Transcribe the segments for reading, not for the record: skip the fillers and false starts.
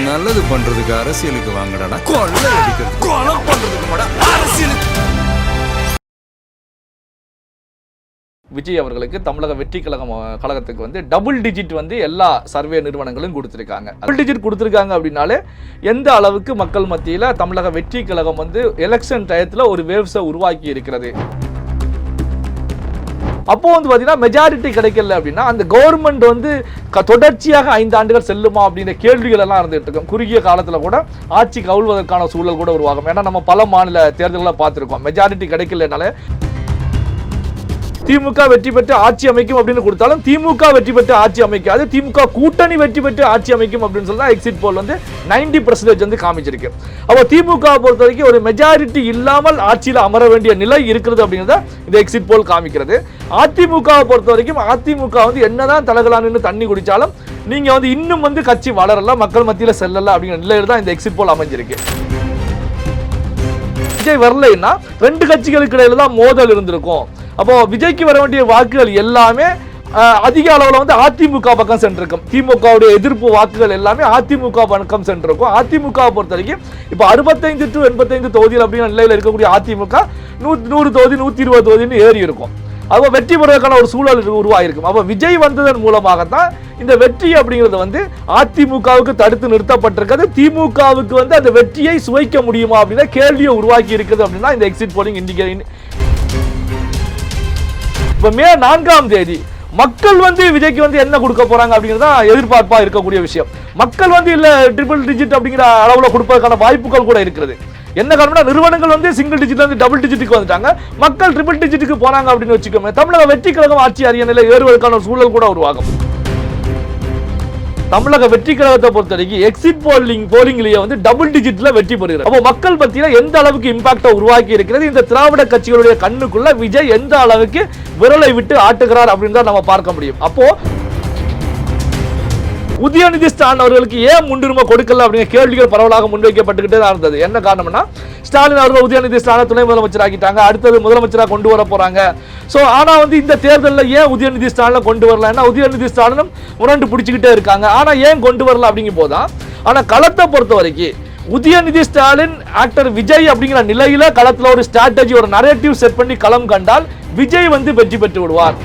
நல்லது பண்றதுக்கு அரசியலுக்கு வாங்கடா, கொள்ளை அடிக்கிறது கொலை பண்றதுக்கு அரசியலுக்கு. விஜய் அவர்களுக்கு தமிழக வெற்றி கழகத்துக்கு வந்து டபுள் டிஜிட் வந்து எல்லா சர்வே நிறுவனங்களும் கொடுத்துருக்காங்க. டபுள் டிஜிட் கொடுத்துருக்காங்க அப்படின்னாலே எந்த அளவுக்கு மக்கள் மத்தியில் தமிழக வெற்றி கழகம் வந்து எலெக்ஷன் டயத்தில் ஒரு வேவ்ஸை உருவாக்கி இருக்கிறது. அப்போ வந்து பார்த்தீங்கன்னா மெஜாரிட்டி கிடைக்கல அப்படின்னா அந்த கவர்மெண்ட் வந்து தொடர்ச்சியாக 5 ஆண்டுகள் செல்லுமா அப்படின்ற கேள்விகள் எல்லாம் இருந்துட்டு இருக்கும். குறுகிய காலத்தில் கூட ஆட்சி கவுழ்வதற்கான சூழல் கூட உருவாகும். ஏன்னா நம்ம பல மாநில தேர்தல்களை பார்த்துருக்கோம். மெஜாரிட்டி கிடைக்கலனால திமுக வெற்றி பெற்று ஆட்சி அமைக்கும் அப்படின்னு கொடுத்தாலும் திமுக வெற்றி பெற்று ஆட்சி அமைக்காது, திமுக கூட்டணி வெற்றி பெற்று ஆட்சி அமைக்கும் அப்படின்னு சொல்லி எக்ஸிட் போல் வந்து 90% வந்து காமிச்சிருக்கு. அப்போ திமுக பொறுத்த வரைக்கும் ஒரு மெஜாரிட்டி இல்லாமல் ஆட்சியில் அமர வேண்டிய நிலை இருக்கிறது அப்படிங்கிறத இந்த எக்ஸிட் போல் காமிக்கிறது. அதிமுகவை பொறுத்த வரைக்கும் அதிமுக வந்து என்னதான் தலகலான்னு தண்ணி குடிச்சாலும் நீங்க வந்து இன்னும் வந்து கட்சி வளரல, மக்கள் மத்தியில் செல்லல அப்படிங்கிற நிலையில் தான் இந்த எக்ஸிட் போல் அமைஞ்சிருக்கு. விஜய் வரலைன்னா 2 கட்சிகளுக்கு இடையில தான் மோதல் இருந்திருக்கும். அப்போ விஜய்க்கு வர வேண்டிய வாக்குகள் எல்லாமே அதிக அளவில் வந்து அதிமுக பக்கம் சென்றிருக்கும். திமுகவுடைய எதிர்ப்பு வாக்குகள் எல்லாமே அதிமுக பக்கம் சென்றிருக்கும். அதிமுக பொறுத்த வரைக்கும் இப்போ 65 to 85 தொகுதிகள் அப்படிங்கிற நிலையில் இருக்கக்கூடிய அதிமுக 100 தொகுதி 120 தொகுதின்னு ஏறி இருக்கும். அப்போ வெற்றி பெறுவதற்கான ஒரு சூழல் உருவாயிருக்கும். அப்போ விஜய் வந்ததன் மூலமாகத்தான் இந்த வெற்றி அப்படிங்கிறது வந்து அதிமுகவுக்கு தடுத்து நிறுத்தப்பட்டிருக்கிறது. திமுகவுக்கு வந்து அந்த வெற்றியை சுவைக்க முடியுமா அப்படின்னா கேள்வியை உருவாக்கி இருக்குது அப்படின்னா இந்த எக்ஸிட் போலிங் இண்டிகேட். இப்போ மே 4ஆம் தேதி மக்கள் வந்து விஜய்க்கு வந்து என்ன கொடுக்க போறாங்க அப்படிங்கிறதா எதிர்பார்ப்பா இருக்கக்கூடிய விஷயம். மக்கள் வந்து இல்ல ட்ரிபிள் டிஜிட் அப்படிங்கிற அளவுல கொடுப்பதற்கான வாய்ப்புகள் கூட இருக்கிறது. என்ன காரணம்னா நிறுவனங்கள் வந்து சிங்கிள் டிஜிட்ல இருந்து டபுள் டிஜிட்டுக்கு வந்துட்டாங்க, மக்கள் ட்ரிபிள் டிஜிட்டுக்கு போறாங்க அப்படின்னு வச்சுக்கோங்க. தமிழக வெற்றி கழகம் ஆட்சி அரியணையில ஏறுவதற்கான சூழல் கூட உருவாகும். தமிழக வெற்றி கழகத்தை பொறுத்த வரைக்கும் எக்ஸிட் போலிங்லயே வந்து டபுள் டிஜிட்ல வெற்றி பெறுகிறது. அப்போ மக்கள் மத்தியில எந்த அளவுக்கு இம்பாக்ட உருவாக்கி இருக்கிறது, இந்த திராவிட கட்சிகளுடைய கண்ணுக்குள்ள விஜய் எந்த அளவுக்கு விரலை விட்டு ஆட்டுகிறார் அப்படின்னு தான் நம்ம பார்க்க முடியும். அப்போ உதயநிதி ஸ்டாலின் அவர்களுக்கு ஏன் முன்னுரிமை கொடுக்கல அப்படிங்கிற கேள்விகள் பரவலாக முன்வைக்கப்பட்டுக்கிட்டே தான் இருந்தது. என்ன காரணம்னா ஸ்டாலின் அவர்கள் உதயநிதி ஸ்டாலின் துணை முதலமைச்சர் ஆக்கிட்டாங்க, அடுத்தது முதலமைச்சராக கொண்டு வர போறாங்க. ஸோ ஆனால் வந்து இந்த தேர்தலில் ஏன் உதயநிதி ஸ்டாலினை கொண்டு வரல, ஏன்னா உதயநிதி ஸ்டாலினும் முரண்டு பிடிச்சிக்கிட்டே இருக்காங்க. ஆனால் ஏன் கொண்டு வரல அப்படிங்கும் போதுதான். ஆனால் களத்தை பொறுத்த வரைக்கும் உதயநிதி ஸ்டாலின் ஆக்டர் விஜய் அப்படிங்கிற நிலையில களத்தில் ஒரு ஸ்ட்ராட்டஜி ஒரு நரேட்டிவ் செட் பண்ணி களம் கண்டால் விஜய் வந்து வெற்றி பெற்று விடுவார்.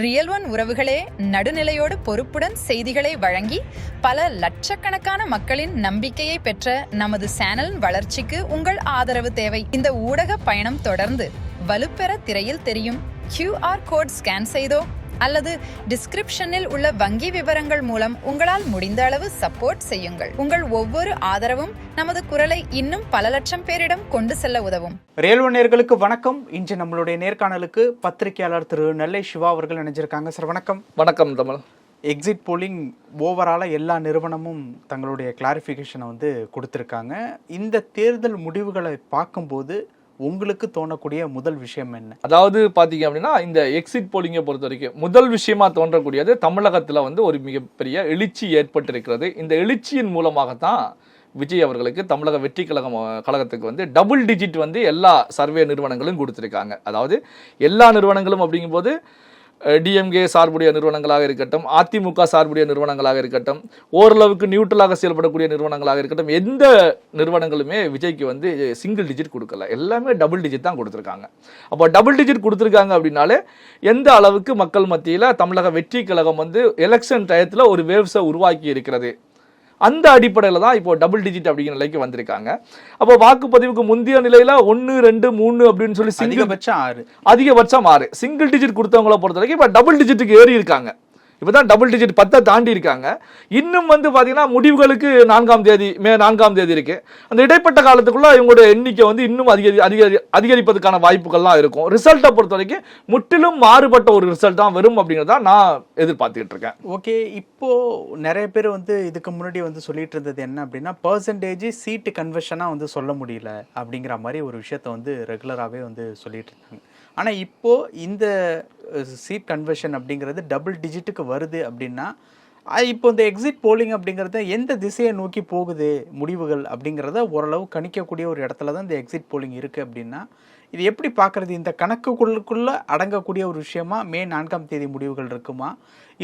ரியல் ஒன் உறவுகளே, நடுநிலையோடு பொறுப்புடன் செய்திகளை வழங்கி பல லட்சக்கணக்கான மக்களின் நம்பிக்கையை பெற்ற நமது சேனலின் வளர்ச்சிக்கு உங்கள் ஆதரவு தேவை. இந்த ஊடக பயணம் தொடர்ந்து வலுப்பெற திரையில் தெரியும் QR கோட் ஸ்கேன் செய்தோ அல்லது டிஸ்கிரிப்ஷனில் உள்ள வங்கி விவரங்கள் மூலம் உங்களால் முடிந்த அளவு சப்போர்ட் செய்யுங்கள். உங்கள் ஒவ்வொரு ஆதரவும் நமது குரலை இன்னும் பல லட்சம் பேரிடம் கொண்டு செல்ல உதவும். ரியல் ஒன் நேயர்களுக்கு வணக்கம். இன்று நம்மளுடைய நேர்காணலுக்கு பத்திரிகையாளர் திரு நெல்லை சிவா அவர்கள் இணைஞ்சிருக்காங்க. சார் வணக்கம். வணக்கம் தமிழ். எக்ஸிட் போலிங் ஓவராலாக எல்லா நிறுவனமும் தங்களுடைய கிளாரிஃபிகேஷனை வந்து கொடுத்துருக்காங்க. இந்த தேர்தல் முடிவுகளை பார்க்கும்போது உங்களுக்கு தோணக்கூடிய முதல் விஷயம் என்ன? அதாவது பார்த்தீங்க அப்படின்னா இந்த எக்ஸிட் போலிங்கை பொறுத்த வரைக்கும் முதல் விஷயமா தோன்றக்கூடியது தமிழகத்தில் வந்து ஒரு மிகப்பெரிய எழுச்சி ஏற்பட்டிருக்கிறது. இந்த எழுச்சியின் மூலமாகத்தான் விஜய் அவர்களுக்கு தமிழக வெற்றி கழகத்துக்கு வந்து டபுள் டிஜிட் வந்து எல்லா சர்வே நிறுவனங்களும் கொடுத்துருக்காங்க. அதாவது எல்லா நிறுவனங்களும் அப்படிங்கும்போது டிஎம்கே சார்புடைய நிறுவனங்களாக இருக்கட்டும், அதிமுக சார்புடைய நிறுவனங்களாக இருக்கட்டும், ஓரளவுக்கு நியூட்ரலாக செயல்படக்கூடிய நிறுவனங்களாக இருக்கட்டும், எந்த நிறுவனங்களுமே விஜய்க்கு வந்து சிங்கிள் டிஜிட் கொடுக்கல, எல்லாமே டபுள் டிஜிட் தான் கொடுத்துருக்காங்க. அப்போ டபுள் டிஜிட் கொடுத்துருக்காங்க அப்படின்னாலே எந்த அளவுக்கு மக்கள் மத்தியில் தமிழக வெற்றி கழகம் வந்து எலெக்ஷன் டயத்தில் ஒரு வேவ்ஸை உருவாக்கி இருக்கிறது, அந்த அடிப்படையில் தான் இப்போ டபுள் டிஜிட் அப்படிங்கிற நிலைக்கு வந்திருக்காங்க. அப்போ வாக்குப்பதிவுக்கு முந்தைய நிலையில 1, 2, 3 அப்படின்னு சொல்லி அதிகபட்சம் 6 சிங்கிள் டிஜிட் கொடுத்தவங்களை பொறுத்த வரைக்கும் இப்போ டபுள் டிஜிட்டுக்கு ஏறி இருக்காங்க. இப்போதான் டபுள் டிஜிட் 10 தாண்டி இருக்காங்க. இன்னும் வந்து பார்த்தீங்கன்னா முடிவுகளுக்கு மே 4ஆம் தேதி இருக்கு. அந்த இடைப்பட்ட காலத்துக்குள்ள இவங்களுடைய எண்ணிக்கை வந்து இன்னும் அதிகரிப்பதற்கான வாய்ப்புகள்லாம் இருக்கும். ரிசல்ட்டை பொறுத்த வரைக்கும் முற்றிலும் மாறுபட்ட ஒரு ரிசல்ட் தான் வரும் அப்படிங்கிறத நான் எதிர்பார்த்துக்கிட்டு இருக்கேன். ஓகே, இப்போ நிறைய பேர் வந்து இதுக்கு முன்னாடி வந்து சொல்லிட்டு இருந்தது என்ன அப்படின்னா பர்சன்டேஜ் சீட்டு கன்வர்ஷனாக வந்து சொல்ல முடியல அப்படிங்கிற மாதிரி ஒரு விஷயத்த வந்து ரெகுலராகவே வந்து சொல்லிட்டு இருந்தாங்க. ஆனால் இப்போது இந்த சீட் கன்வர்ஷன் அப்படிங்கிறது டபுள் டிஜிட்டுக்கு வருது அப்படின்னா இப்போ இந்த எக்ஸிட் போலிங் அப்படிங்கிறது எந்த திசையை நோக்கி போகுது முடிவுகள் அப்படிங்கிறத ஓரளவு கணிக்கக்கூடிய ஒரு இடத்துல தான் இந்த எக்ஸிட் போலிங் இருக்குது அப்படின்னா இது எப்படி பார்க்குறது? இந்த கணக்குக்குள்ளுக்குள்ளே அடங்கக்கூடிய ஒரு விஷயமா மே 4ஆம் தேதி முடிவுகள் இருக்குமா,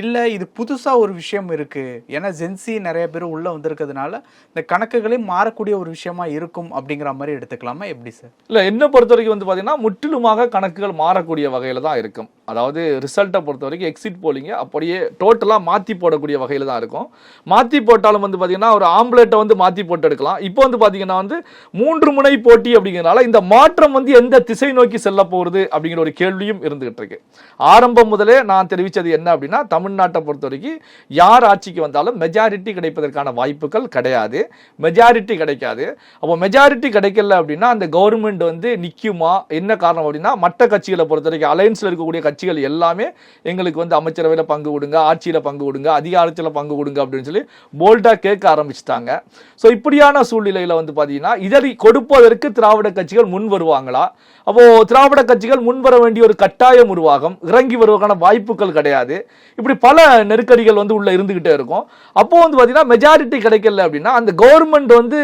இல்லை இது புதுசாக ஒரு விஷயம் இருக்குது, ஏன்னா ஜென்சி நிறைய பேர் உள்ளே வந்திருக்கிறதுனால இந்த கணக்குகளே மாறக்கூடிய ஒரு விஷயமா இருக்கும் அப்படிங்கிற மாதிரி எடுத்துக்கலாமா, எப்படி சார்? இல்லை, என்னை பொறுத்த வரைக்கும் வந்து பார்த்தீங்கன்னா முற்றிலுமாக கணக்குகள் மாறக்கூடிய வகையில் தான் இருக்கும். அதாவது ரிசல்ட்டை பொறுத்த வரைக்கும் எக்ஸிட் போலிங்கை அப்படியே டோட்டலாக மாற்றி போடக்கூடிய வகையில் தான் இருக்கும். மாற்றி போட்டாலும் வந்து பார்த்தீங்கன்னா ஒரு ஆம்லேட்டை வந்து மாற்றி போட்டு எடுக்கலாம். இப்போ வந்து பார்த்தீங்கன்னா வந்து 3 முனை போட்டி அப்படிங்கிறனால இந்த மாற்றம் வந்து எந்த திசை நோக்கி செல்ல போகிறது அப்படிங்கிற ஒரு கேள்வியும் இருந்துகிட்டு இருக்கு. ஆரம்பம் முதலே நான் தெரிவித்தது என்ன அப்படின்னா, தமிழ்நாட்டை பொறுத்த வரைக்கும் யார் ஆட்சிக்கு வந்தாலும் மெஜாரிட்டி கிடைப்பதற்கான வாய்ப்புகள் கிடையாது, மெஜாரிட்டி கிடைக்காது. அப்போ மெஜாரிட்டி கிடைக்கல அப்படின்னா அந்த கவர்மெண்ட் வந்து நிற்குமா? என்ன காரணம் அப்படின்னா, மற்ற கட்சிகளை பொறுத்த வரைக்கும் அலையன்ஸில் இருக்கக்கூடிய கட்சிகள் எல்லாமே எங்களுக்கு வந்து அமைச்சரவையில் பங்கு கொடுங்க, ஆட்சியில் பங்கு கொடுங்க, அதிகாரத்தில் பங்கு கொடுங்க அப்படின்னு சொல்லி போல்டாக கேட்க ஆரம்பிச்சிட்டாங்க. ஸோ இப்படியான சூழ்நிலையில் வந்து பார்த்தீங்கன்னா இதை கொடுப்பதற்கு திராவிட கட்சிகள் முன் வருவாங்களா? அப்போ திராவிட கட்சிகள் முன்வர வேண்டிய ஒரு கட்டாயம் உருவாகும், இறங்கி வருவதற்கான வாய்ப்புகள் கிடையாது. இப்படி பல நெருக்கடிகள் வந்து உள்ள இருந்துகிட்டே இருக்கும். அப்போ வந்து பார்த்தீங்கன்னா மெஜாரிட்டி கிடைக்கல அப்படின்னா அந்த கவர்மெண்ட் வந்து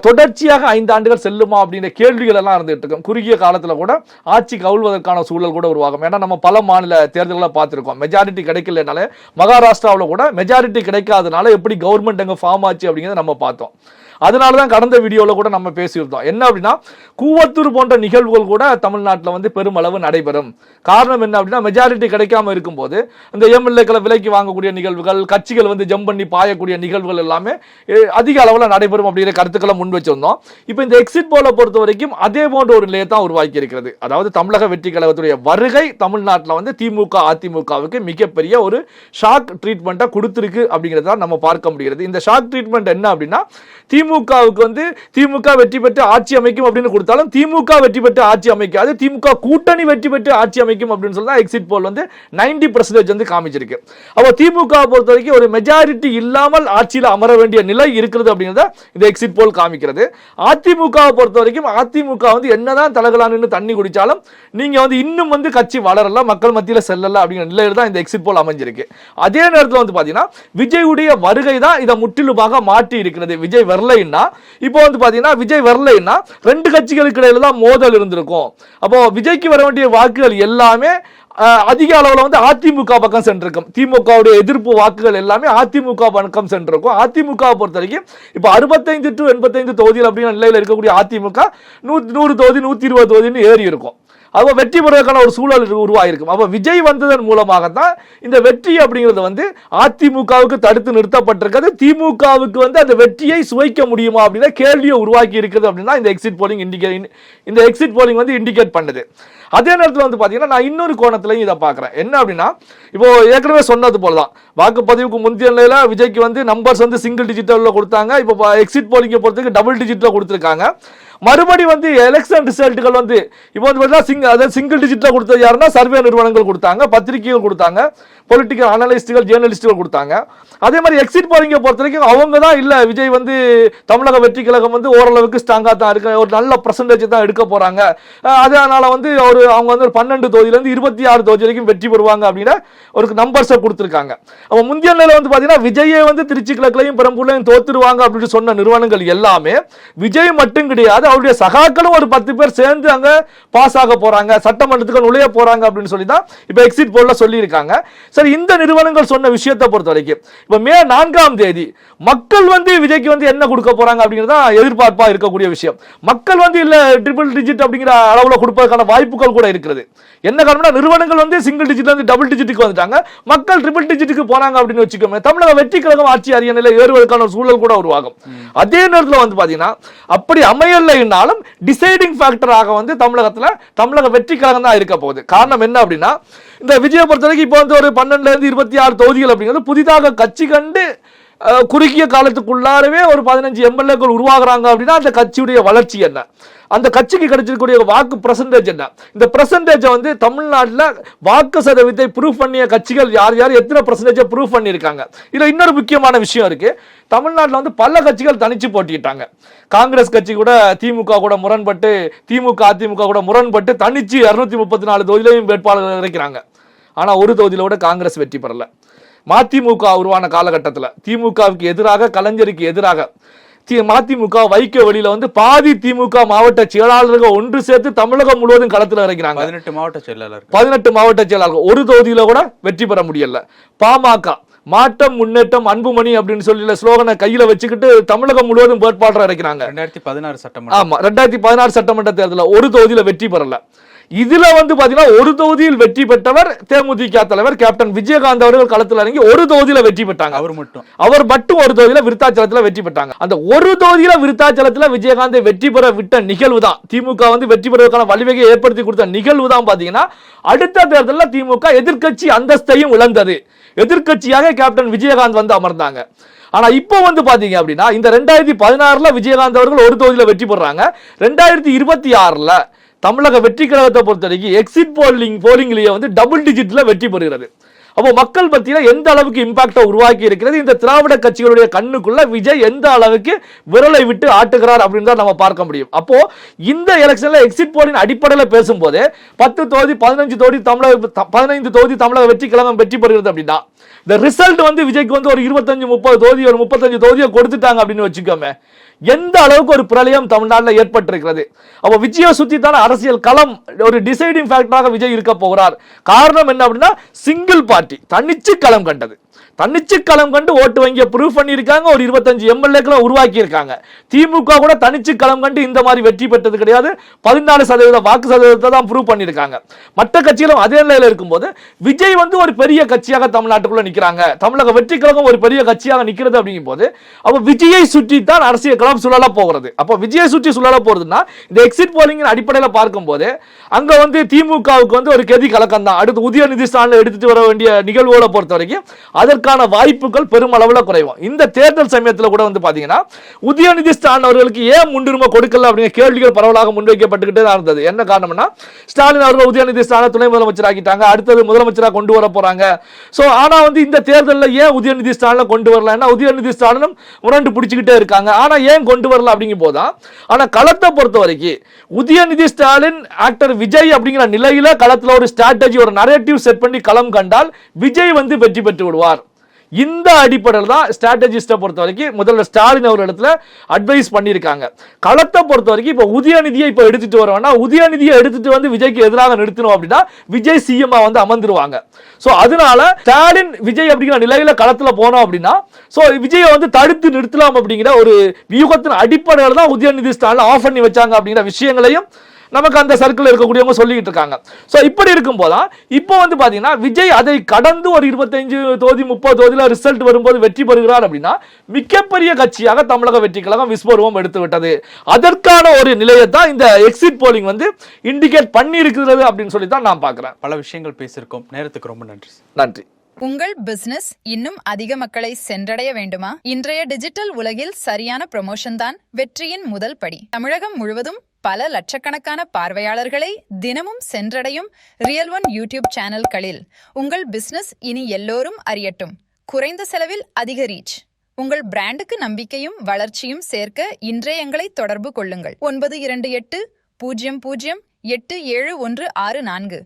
தொடர்ச்சியாக 5 ஆண்டுகள் செல்லுமா அப்படின்ற கேள்விகள் எல்லாம் இருந்துகிட்டு இருக்கும். குறுகிய காலத்தில் கூட ஆட்சி கவிழ்வதற்கான சூழல் கூட உருவாகும். ஏன்னா நம்ம பல மாநில தேர்தல்களை பார்த்துருக்கோம், மெஜாரிட்டி கிடைக்கலனால மகாராஷ்டிராவில் கூட மெஜாரிட்டி கிடைக்காதனால எப்படி கவர்மெண்ட் அங்கே ஃபார்ம் ஆச்சு அப்படிங்கிறத நம்ம பார்த்தோம். அதனால தான் கடந்த வீடியோவில் கூட நம்ம பேசியிருந்தோம். என்ன அப்படின்னா, கூவத்தூர் போன்ற நிகழ்வுகள் கூட தமிழ்நாட்டில் வந்து பெருமளவு நடைபெறும். காரணம் என்ன அப்படின்னா, மெஜாரிட்டி கிடைக்காம இருக்கும்போது இந்த எம்எல்ஏக்களை விலைக்கு வாங்கக்கூடிய நிகழ்வுகள், கட்சிகள் வந்து ஜம்ப் பண்ணி பாயக்கூடிய நிகழ்வுகள் எல்லாமே அதிக அளவில் நடைபெறும் அப்படிங்கிற கருத்துக்களை முன் வச்சிருந்தோம். இப்போ இந்த எக்ஸிட் போலை பொறுத்த வரைக்கும் அதே போன்ற ஒரு நிலையை தான் உருவாக்கி இருக்கிறது. அதாவது தமிழக வெற்றி கழகத்துடைய வருகை தமிழ்நாட்டில் வந்து திமுக அதிமுகவுக்கு மிகப்பெரிய ஒரு ஷாக் ட்ரீட்மெண்ட்டை கொடுத்துருக்கு அப்படிங்கிறத நம்ம பார்க்க முடிகிறது. இந்த ஷாக் ட்ரீட்மெண்ட் என்ன அப்படின்னா, திமுகவுக்கு வந்து திமுக வெற்றி பெற்று ஆட்சி அமைக்கும் அப்படின்னு கொடுத்தாலும் திமுக வெற்றி பெற்று ஆட்சி அமைக்காது, திமுக கூட்டணி வெற்றி பெற்று ஆட்சி அமைக்கும் அப்படின்னு சொல்லி தான் எக்ஸிட் போல் வந்து 90% வந்து காமிச்சிருக்கு. அப்போ திமுக பொறுத்த வரைக்கும் ஒரு மெஜாரிட்டி இல்லாமல் ஆட்சியில் அமர வேண்டிய நிலை இருக்கிறது அப்படிங்கிறத இந்த எக்ஸிட் போல் காமிக்கிறது. அதிமுகவை பொறுத்த வரைக்கும் அதிமுக வந்து என்னதான் தலகலான்னு தண்ணி குடிச்சாலும் நீங்க வந்து இன்னும் வந்து கட்சி வளரல, மக்கள் மத்தியில் செல்லல அப்படிங்கிற நிலையில் தான் இந்த எக்ஸிட் போல் அமைஞ்சிருக்கு. அதே நேரத்தில் வந்து பாத்தீங்கன்னா விஜயுடைய வருகை தான் இதை முற்றிலுமாக மாற்றி இருக்கிறது. விஜய் வரலைன்னா, இப்போ வந்து பாத்தீங்கன்னா விஜய் வரலைன்னா 2 கட்சிகளுக்கு இடையில தான் மோதல் இருந்திருக்கும். அப்போ விஜய்க்கு வர வேண்டிய வாக்குகள் எல்லாமே அதிக அளவில் வந்து அதிமுக பக்கம் சென்றிருக்கும். திமுகவுடைய எதிர்ப்பு வாக்குகள் எல்லாமே அதிமுக பக்கம் சென்றிருக்கும். அதிமுக பொறுத்த வரைக்கும் இப்போ 65 to 85 தொகுதிகள் அப்படிங்கிற நிலையில் இருக்கக்கூடிய அதிமுக 100 தொகுதி 120 தொகுதின்னு ஏறி இருக்கும். அப்போ வெற்றி பெறுவதற்கான ஒரு சூழல் உருவாயிருக்கும். அப்போ விஜய் வந்ததன் மூலமாகத்தான் இந்த வெற்றி அப்படிங்கிறது வந்து அதிமுகவுக்கு தடுத்து நிறுத்தப்பட்டிருக்கிறது. திமுகவுக்கு வந்து அந்த வெற்றியை சுவைக்க முடியுமா அப்படின்னா கேள்வியை உருவாக்கி இருக்குது அப்படின்னா இந்த எக்ஸிட் போலிங் வந்து இண்டிகேட் பண்ணுது. அதே நேரத்தில் வந்து பார்த்தீங்கன்னா நான் இன்னொரு கோணத்திலையும் இதை பார்க்குறேன். என்ன அப்படின்னா, இப்போ ஏற்கனவே சொன்னது போல தான் வாக்குப்பதிவுக்கு முந்தைய நிலையில் விஜய்க்கு வந்து நம்பர்ஸ் வந்து சிங்கிள் டிஜிட்டில் கொடுத்தாங்க. இப்போ எக்ஸிட் போலிங்கை பொறுத்தவரைக்கும் டபுள் டிஜிட்டில் கொடுத்துருக்காங்க. மறுபடி வந்து எலெக்ஷன் ரிசல்ட்டுகள் வந்து இப்போ வந்து சிங்கிள் டிஜிட்டில் கொடுத்தது யாருன்னா சர்வே நிறுவனங்கள் கொடுத்தாங்க, பத்திரிகைகள் கொடுத்தாங்க, பொலிட்டிக்கல் அனலிஸ்டுகள், ஜேர்னலிஸ்டுகள் கொடுத்தாங்க. அதே மாதிரி எக்ஸிட் போலிங்கை பொறுத்த வரைக்கும் அவங்க தான் இல்லை விஜய் வந்து தமிழக வெற்றி கழகம் வந்து ஓரளவுக்கு ஸ்ட்ராங்காக தான் இருக்கு, ஒரு நல்ல பர்சன்டேஜ் தான் எடுக்க போறாங்க, அதனால வந்து அவங்க வந்து ஒரு 12 தொகுதியிலேருந்து 26 தொகுதி வரைக்கும் வெற்றி பெறுவாங்க அப்படின்னு ஒரு நம்பர்ஸை கொடுத்துருக்காங்க. அப்போ முந்தைய நிலையில் வந்து பார்த்தீங்கன்னா விஜயை வந்து திருச்சி கிழக்குலையும் பெரம்பூர்லையும் தோத்துருவாங்க அப்படின்னு சொன்ன நிறுவனங்கள் எல்லாமே விஜய் மட்டும் கிடையாது, அவருடைய சகாக்களும் ஒரு 10 பேர் சேர்ந்து அங்க பாஸ் ஆக போறாங்க, சட்டமன்றத்துக்கு நுழைய போறாங்க அப்படின்னு சொல்லி தான் இப்போ எக்ஸிட் போல்ல சொல்லியிருக்காங்க. சரி, இந்த நிறுவனங்கள் சொன்ன விஷயத்தை பொறுத்த வரைக்கும் இப்போ மே 4ஆம் தேதி மக்கள் வந்து விஜய்க்கு வந்து என்ன கொடுக்க போறாங்க அப்படிங்கிறத எதிர்பார்ப்பா இருக்கக்கூடிய விஷயம். மக்கள் வந்து இல்ல ட்ரிபிள் டிஜிட் அப்படிங்கிற அளவுல கொடுப்பதற்கான வாய்ப்புகள் கூட இருக்கிறது. என்ன காரணம்னா நிறுவனங்கள் வந்து சிங்கிள் டிஜிட்ல இருந்து டபுள் டிஜிட்டுக்கு வந்துட்டாங்க, மக்கள் ட்ரிபிள் டிஜிட்டுக்கு போறாங்க அப்படின்னு வச்சுக்கோங்க. தமிழக வெற்றி கழகம் ஆட்சி அரியணையில் ஏறுவதற்கான சூழல் கூட உருவாகும். அதே நேரத்தில் வந்து பாத்தீங்கன்னா அப்படி அமையலைன்னாலும் டிசைடிங் ஃபேக்டராக வந்து தமிழக வெற்றி கழகம் தான் இருக்க போகுது. காரணம் என்ன அப்படின்னா, இந்த விஜயை பொறுத்த வரைக்கும் இப்போ வந்து ஒரு 12 இருந்து 26 தொகுதிகள் அப்படிங்கிறது புதிதாக கட்சி கண்டு குறுகிய காலத்துக்குள்ளாரவே ஒரு 15 எம்எல்ஏக்கள் உருவாகிறாங்க அப்படின்னா அந்த கட்சியுடைய வளர்ச்சி என்ன, அந்த கட்சிக்கு கிடைச்சிருக்கக்கூடிய வாக்கு பிரசன்டேஜ் என்ன, இந்த பிரசன்டேஜை வந்து தமிழ்நாட்டில் வாக்கு சதவீதத்தை ப்ரூவ் பண்ணிய கட்சிகள் யார் யார் எத்தனை பிரசன்டேஜை ப்ரூவ் பண்ணியிருக்காங்க. இதில் இன்னொரு முக்கியமான விஷயம் இருக்கு. தமிழ்நாட்டில் வந்து பல கட்சிகள் தனிச்சு போட்டிட்டாங்க. காங்கிரஸ் கட்சி கூட திமுக கூட முரண்பட்டு, திமுக அதிமுக கூட முரண்பட்டு தனிச்சு 234 தொகுதியிலையும் வேட்பாளர்கள் இருக்கிறாங்க. ஆனால் ஒரு தொகுதியில கூட காங்கிரஸ் வெற்றி பெறல. மதிமுக உருவான காலகட்டத்தில் திமுகவுக்கு எதிராக, கலைஞருக்கு எதிராக மதிமுக வைக்க வழியில வந்து பாதி திமுக மாவட்ட செயலாளர்கள் ஒன்று சேர்த்து தமிழகம் முழுவதும் களத்தில் இறங்கிறாங்க. 18 மாவட்ட செயலாளர்கள் ஒரு தொகுதியில கூட வெற்றி பெற முடியல. பாமக மாற்றம் முன்னேற்றம் அன்புமணி அப்படின்னு சொல்லி ஸ்லோகனை கையில வச்சுக்கிட்டு தமிழகம் முழுவதும் வேட்பாளர் இறக்கிறாங்க. 2016 சட்டமன்ற தேர்தலில் ஒரு தொகுதியில வெற்றி பெறல. இதுல வந்து பாத்தீங்கன்னா ஒரு தொகுதியில் வெற்றி பெற்றவர் தேமுதிக தலைவர் கேப்டன் விஜயகாந்த் அவர்கள் களத்தில் இறங்கி ஒரு தொகுதியில வெற்றி பெற்றாங்க. அவர் மட்டும் ஒரு தொகுதியில விருத்தாச்சலத்துல வெற்றி பெற்றாங்க. அந்த ஒரு தொகுதியில விருத்தாச்சலத்துல விஜயகாந்தை வெற்றி பெற விட்ட நிகழ்வு தான், திமுக வந்து வெற்றி பெறுவதற்கான வழிவகையை ஏற்படுத்தி கொடுத்த நிகழ்வு தான் பாத்தீங்கன்னா அடுத்த தேர்தலில் திமுக எதிர்க்கட்சி அந்தஸ்தையும் இழந்தது. எதிர்க்கட்சியாக கேப்டன் விஜயகாந்த் வந்து அமர்ந்தாங்க. ஆனா இப்போ வந்து பாத்தீங்க அப்படின்னா இந்த 2016 விஜயகாந்த் அவர்கள் ஒரு தொகுதியில வெற்றி பெறாங்க. 2026 தமிழக வெற்றி கழகத்தை பொறுத்த வரைக்கும் எக்ஸிட் போலிங்லயே வந்து டபுள் டிஜிட்ல வெற்றி பெறுகிறது. அப்போ மக்கள் மத்தியில எந்த அளவுக்கு இம்பாக்டை உருவாக்கி இருக்கிறது, இந்த திராவிட கட்சிகளுடைய கண்ணுக்குள்ள விஜய் எந்த அளவுக்கு விரலை விட்டு ஆட்டுகிறார் அப்படின்னு தான் நம்ம பார்க்க முடியும். அப்போ இந்த எலெக்ஷன்ல எக்ஸிட் போலின் அடிப்படையில் பேசும்போது 10 தொகுதி 15 தொகுதி தமிழக வெற்றி கழகம் வெற்றி பெறுகிறது அப்படின்னா இந்த ரிசல்ட் வந்து விஜய்க்கு வந்து ஒரு 25-30 தொகுதி, ஒரு 35 தொகுதியை கொடுத்துட்டாங்க அப்படின்னு வச்சுக்கோமே, எந்த அளவுக்கு ஒரு பிரளயம் தமிழ்நாட்டில் ஏற்பட்டிருக்கிறது. அப்போ விஜயை சுத்தி தான அரசியல் களம் ஒரு டிசைடிங் ஃபேக்டராக விஜய் இருக்க போகிறார். காரணம் என்ன அப்படின்னா சிங்கிள் பார்ட்டி தன்னிச்சு களம் கண்டது. தன்னிச்சு களம் கண்டு ஓட்டு வங்கியை ப்ரூவ் பண்ணியிருக்காங்க. ஒரு 25 எம்எல்ஏக்களை உருவாக்கி இருக்காங்க. திமுக கூட தனிச்சு களம் கண்டு இந்த மாதிரி வெற்றி பெற்றது கிடையாது. 14% வாக்கு சதவீதத்தை தான் ப்ரூவ் பண்ணியிருக்காங்க. மற்ற கட்சிகளும் அதே நிலையில் இருக்கும்போது விஜய் வந்து ஒரு பெரிய கட்சியாக தமிழ்நாட்டுக்குள்ள நிற்கிறாங்க. தமிழக வெற்றி கழகம் ஒரு பெரிய கட்சியாக நிற்கிறது அப்படிங்கும் போது அப்போ விஜயை சுற்றி தான் அரசியல் களம் சுழல போகிறது. அப்போ விஜயை சுற்றி சுழல போறதுன்னா இந்த எக்ஸிட் போலிங்கின் அடிப்படையில் பார்க்கும்போது அங்க வந்து திமுகவுக்கு வந்து ஒரு கெதி கலக்கம் தான். அடுத்து உதயநிதி ஸ்டாலின் எடுத்துட்டு வர வேண்டிய நிகழ்வுகளை பொறுத்த வரைக்கும் அதற்கான வாய்ப்புகள் பெருமளவில் குறைவும். இந்த தேர்தல் சமயத்தில் கூட வந்து பாத்தீங்கன்னா உதயநிதி ஸ்டாலின் அவர்களுக்கு ஏன் முன்னுரிமை கொடுக்கல அப்படிங்கிற கேள்விகள் பரவலாக முன்வைக்கப்பட்டுக்கிட்டே தான் இருந்தது. என்ன காரணம்னா ஸ்டாலின் அவர்கள் உதயநிதி ஸ்டாலின் துணை முதலமைச்சர் ஆக்கிட்டாங்க, அடுத்தது முதலமைச்சராக கொண்டு வர போறாங்க. சோ ஆனா வந்து இந்த தேர்தலில் ஏன் உதயநிதி ஸ்டாலினை கொண்டு வரல, உதயநிதி ஸ்டாலினும் முரண்டு பிடிச்சிக்கிட்டே இருக்காங்க. ஆனா ஏன் கொண்டு வரல அப்படிங்கும் போதுதான். ஆனா களத்தை பொறுத்த வரைக்கும் உதயநிதி ஸ்டாலின் ஆக்டர் விஜய் அப்படிங்கிற நிலையில களத்தில் ஒரு ஸ்ட்ராட்டஜி, ஒரு நரேட்டிவ் செட் பண்ணி களம் கண்டால் விஜய் வந்து வெற்றி பெற்று விடுவார். இந்த அடிப்படையில் தான் ஸ்ட்ராட்டஜிஸ்ட்டை பொறுத்த வரைக்கும் முதல்ல ஸ்டாலின் அவர் இடத்துல அட்வைஸ் பண்ணியிருக்காங்க. களத்தை பொறுத்த வரைக்கும் இப்போ உதயநிதியை இப்போ எடுத்துட்டு வரோம்னா உதயநிதியை எடுத்துட்டு வந்து விஜய்க்கு எதிராக நிறுத்தணும் அப்படின்னா விஜய் சிஎம் வந்து அமர்ந்துருவாங்க. ஸோ அதனால ஸ்டாலின் விஜய் அப்படிங்கிற நிலையில களத்தில் போனோம் அப்படின்னா ஸோ விஜயை வந்து தடுத்து நிறுத்தலாம் அப்படிங்கிற ஒரு வியூகத்தின் அடிப்படையில் தான் உதயநிதி ஸ்டாலின் ஆஃப் பண்ணி வச்சாங்க அப்படிங்கிற விஷயங்களையும் நமக்கு அந்த சர்க்கிள் இருக்கக்கூடியவங்க சொல்லிட்டு இருக்காங்க. சோ இப்படி இருக்கும்போது இப்போ வந்து பாத்தீங்கன்னா விஜய் அதை கடந்து ஒரு 25 தொகுதி 30 தொகுதியில ரிசல்ட் வரும்போது வெற்றி பெறுகிறார் அப்படின்னா மிகப்பெரிய கட்சியாக தமிழக வெற்றி கழகம் விஸ்வரூபம் எடுத்து விட்டது. அதற்கான ஒரு நிலையை தான் இந்த எக்ஸிட் போலிங் வந்து இண்டிகேட் பண்ணி இருக்கிறது அப்படின்னு சொல்லி தான் நான் பார்க்கிறேன். பல விஷயங்கள் பேசியிருக்கோம். நேரத்துக்கு ரொம்ப நன்றி. நன்றி. உங்கள் பிசினஸ் இன்னும் அதிக மக்களை சென்றடைய வேண்டுமா? இன்றைய டிஜிட்டல் உலகில் சரியான ப்ரமோஷன் தான் வெற்றியின் முதல் படி. தமிழகம் முழுவதும் பல லட்சக்கணக்கான பார்வையாளர்களை தினமும் சென்றடையும் ரியல் ஒன் யூடியூப் சேனல்களில் உங்கள் பிசினஸ் இனி எல்லோரும் அறியட்டும். குறைந்த செலவில் அதிக ரீச். உங்கள் பிராண்டுக்கு நம்பிக்கையும் வளர்ச்சியும் சேர்க்க இன்றே எங்களை தொடர்பு கொள்ளுங்கள். 9280087164